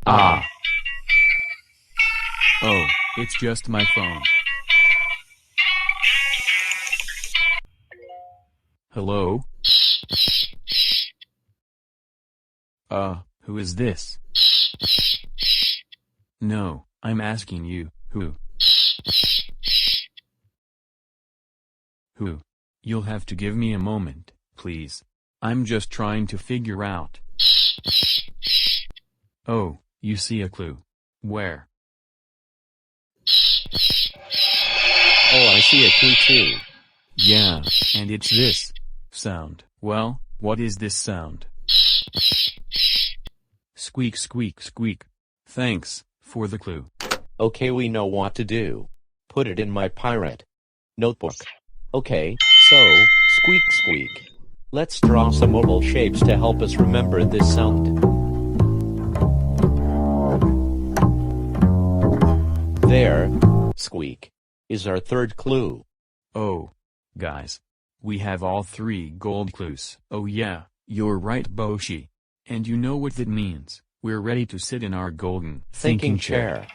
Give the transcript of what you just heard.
Ah. Oh, it's just my phone. Hello? Who is this? No, I'm asking you, who? Who? You'll have to give me a moment, please. I'm just trying to figure out. Oh, you see a clue. Where? Oh, I see a clue too. Yeah, and it's this sound. Well, what is this sound? Squeak, squeak, squeak. Thanks for the clue. Okay, we know what to do. Put it in my pirate notebook. Okay, so, squeak squeak. Let's draw some oval shapes to help us remember this sound. There, squeak, is our third clue. Oh, guys. We have all 3 gold clues. Oh yeah, you're right, Boshi. And you know what that means. We're ready to sit in our golden Thinking chair.